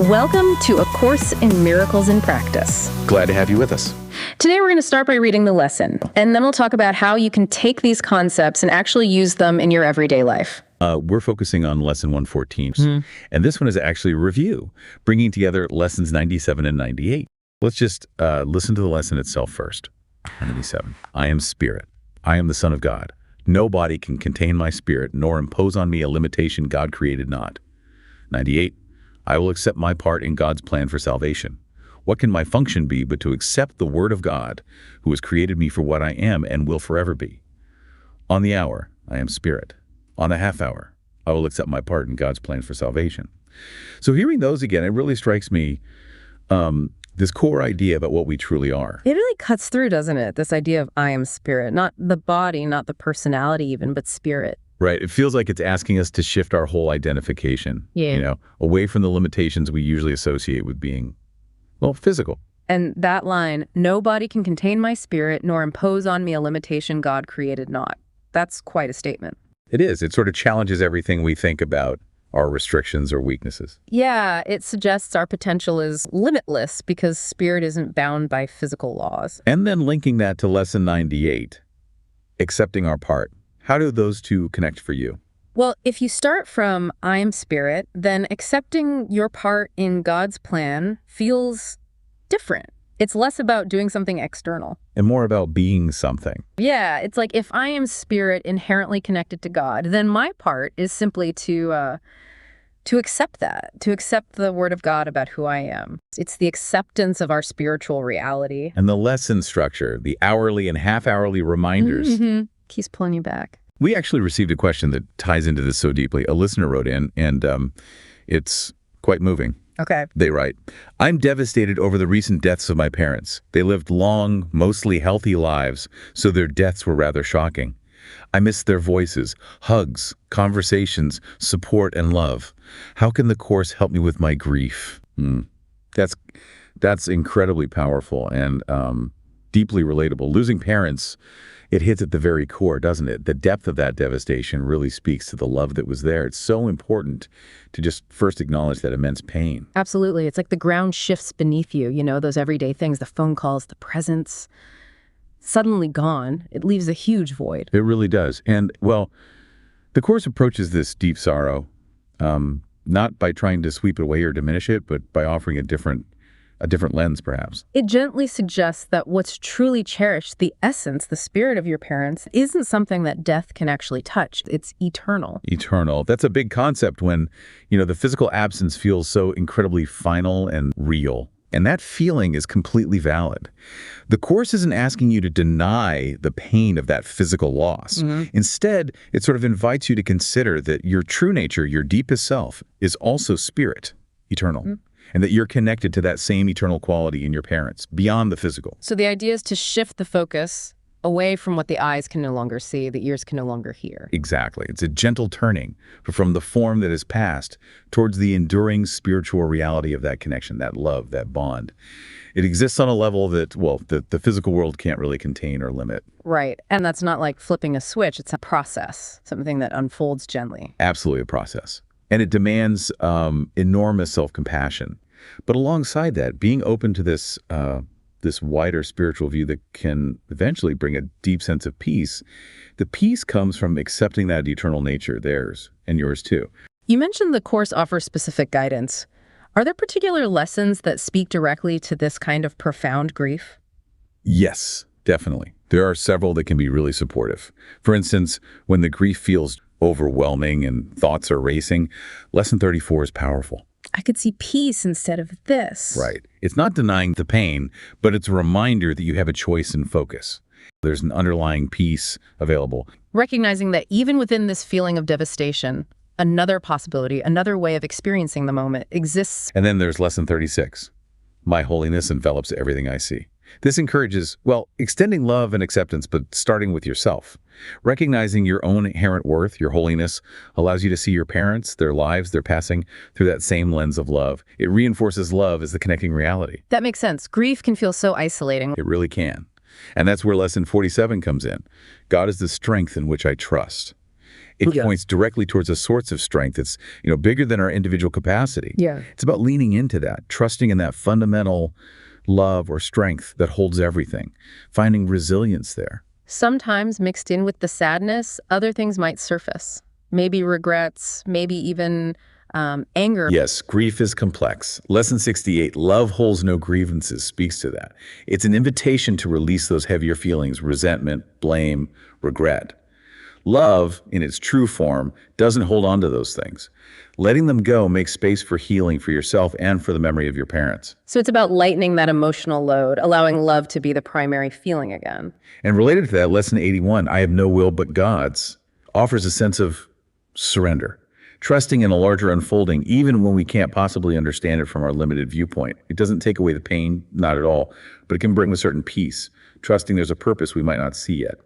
Welcome to A Course in Miracles in Practice. Glad to have you with us. Today we're going to start by reading the lesson, and then we'll talk about how you can take these concepts and actually use them in your everyday life. We're focusing on Lesson 114, and this one is actually a review, bringing together Lessons 97 and 98. Let's just listen to the lesson itself first. 97. I am spirit. I am the Son of God. No body can contain my spirit, nor impose on me a limitation God created not. 98. I will accept my part in God's plan for salvation. What can my function be but to accept the Word of God, who has created me for what I am and will forever be? On the hour, I am spirit. On the half hour, I will accept my part in God's plan for salvation. So hearing those again, it really strikes me, this core idea about what we truly are. It really cuts through, doesn't it? This idea of I am spirit, not the body, not the personality even, but spirit. Right. It feels like it's asking us to shift our whole identification, away from the limitations we usually associate with being, well, physical. And that line, no body can contain my spirit, nor impose on me a limitation God created not. That's quite a statement. It is. It sort of challenges everything we think about our restrictions or weaknesses. Yeah, it suggests our potential is limitless because spirit isn't bound by physical laws. And then linking that to Lesson 98, accepting our part. How do those two connect for you? Well, if you start from I am spirit, then accepting your part in God's plan feels different. It's less about doing something external. And more about being something. Yeah, it's like if I am spirit inherently connected to God, then my part is simply to accept that, to accept the Word of God about who I am. It's the acceptance of our spiritual reality. And the lesson structure, the hourly and half-hourly reminders. Keeps pulling you back. We actually received a question that ties into this so deeply. A listener wrote in, and it's quite moving. Okay. They write, I'm devastated over the recent deaths of my parents. They lived long, mostly healthy lives, so their deaths were rather shocking. I miss their voices, hugs, conversations, support, and love. How can the Course help me with my grief? That's incredibly powerful and deeply relatable. Losing parents, it hits at the very core, doesn't it? The depth of that devastation really speaks to the love that was there. It's so important to just first acknowledge that immense pain. Absolutely. It's like the ground shifts beneath you, those everyday things, the phone calls, the presents, suddenly gone. It leaves a huge void. It really does. And, well, the Course approaches this deep sorrow, not by trying to sweep it away or diminish it, but by offering a different lens, perhaps. It gently suggests that what's truly cherished, the essence, the spirit of your parents, isn't something that death can actually touch. It's eternal. Eternal. That's a big concept when, the physical absence feels so incredibly final and real. And that feeling is completely valid. The Course isn't asking you to deny the pain of that physical loss. Instead, it sort of invites you to consider that your true nature, your deepest self, is also spirit, eternal. And that you're connected to that same eternal quality in your parents, beyond the physical. So the idea is to shift the focus away from what the eyes can no longer see, the ears can no longer hear. Exactly. It's a gentle turning from the form that is past towards the enduring spiritual reality of that connection, that love, that bond. It exists on a level that, well, the physical world can't really contain or limit. Right. And that's not like flipping a switch. It's a process, something that unfolds gently. Absolutely a process. And it demands enormous self-compassion. But alongside that, being open to this wider spiritual view that can eventually bring a deep sense of peace, the peace comes from accepting that eternal nature, theirs and yours too. You mentioned the Course offers specific guidance. Are there particular lessons that speak directly to this kind of profound grief? Yes, definitely. There are several that can be really supportive. For instance, when the grief feels overwhelming and thoughts are racing, Lesson 34 is powerful. I could see peace instead of this. Right. It's not denying the pain, but it's a reminder that you have a choice and focus. There's an underlying peace available. Recognizing that even within this feeling of devastation, another possibility, another way of experiencing the moment exists. And then there's Lesson 36. My holiness envelops everything I see. This encourages, well, extending love and acceptance, but starting with yourself. Recognizing your own inherent worth, your holiness, allows you to see your parents, their lives, their passing, through that same lens of love. It reinforces love as the connecting reality. That makes sense. Grief can feel so isolating. It really can. And that's where Lesson 47 comes in. God is the strength in which I trust. It Yeah. points directly towards a source of strength that's, bigger than our individual capacity. Yeah. It's about leaning into that, trusting in that fundamental love or strength that holds everything, finding resilience there. Sometimes mixed in with the sadness, other things might surface. Maybe regrets, maybe even anger. Yes, grief is complex. Lesson 68, Love Holds No Grievances, speaks to that. It's an invitation to release those heavier feelings, resentment, blame, regret. Love, in its true form, doesn't hold on to those things. Letting them go makes space for healing for yourself and for the memory of your parents. So it's about lightening that emotional load, allowing love to be the primary feeling again. And related to that, Lesson 81, I Have No Will But God's, offers a sense of surrender, trusting in a larger unfolding, even when we can't possibly understand it from our limited viewpoint. It doesn't take away the pain, not at all, but it can bring a certain peace, trusting there's a purpose we might not see yet.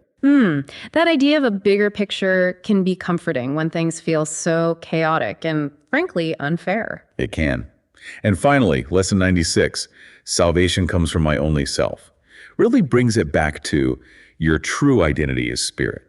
That idea of a bigger picture can be comforting when things feel so chaotic and, frankly, unfair. It can. And finally, Lesson 96, Salvation Comes from My Only Self, really brings it back to your true identity as spirit,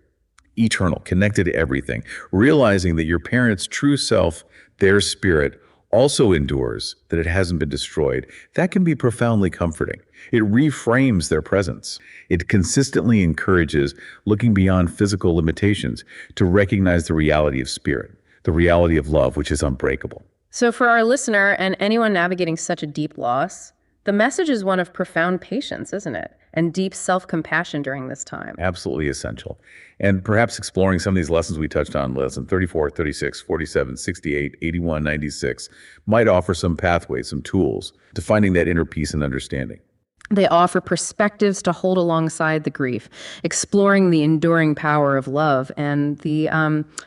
eternal, connected to everything, realizing that your parents' true self, their spirit, also endures, that it hasn't been destroyed. That can be profoundly comforting. It reframes their presence. It consistently encourages looking beyond physical limitations to recognize the reality of spirit, the reality of love, which is unbreakable. So for our listener and anyone navigating such a deep loss, the message is one of profound patience, isn't it? And deep self-compassion during this time. Absolutely essential. And perhaps exploring some of these lessons we touched on, lesson 34, 36, 47, 68, 81, 96, might offer some pathways, some tools to finding that inner peace and understanding. They offer perspectives to hold alongside the grief, exploring the enduring power of love and the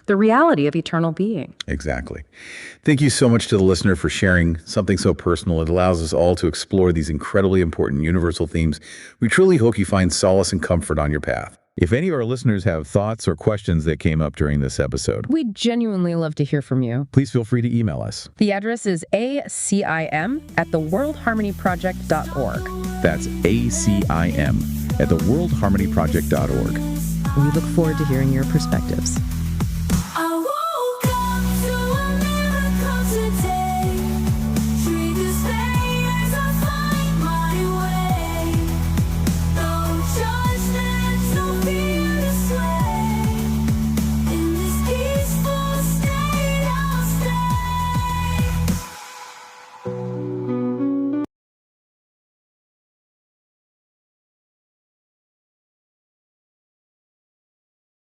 reality of eternal being. Exactly. Thank you so much to the listener for sharing something so personal. It allows us all to explore these incredibly important universal themes. We truly hope you find solace and comfort on your path. If any of our listeners have thoughts or questions that came up during this episode, We'd genuinely love to hear from you. please feel free to email us. The address is ACIM@theworldharmonyproject.org. That's ACIM@theworldharmonyproject.org. We look forward to hearing your perspectives.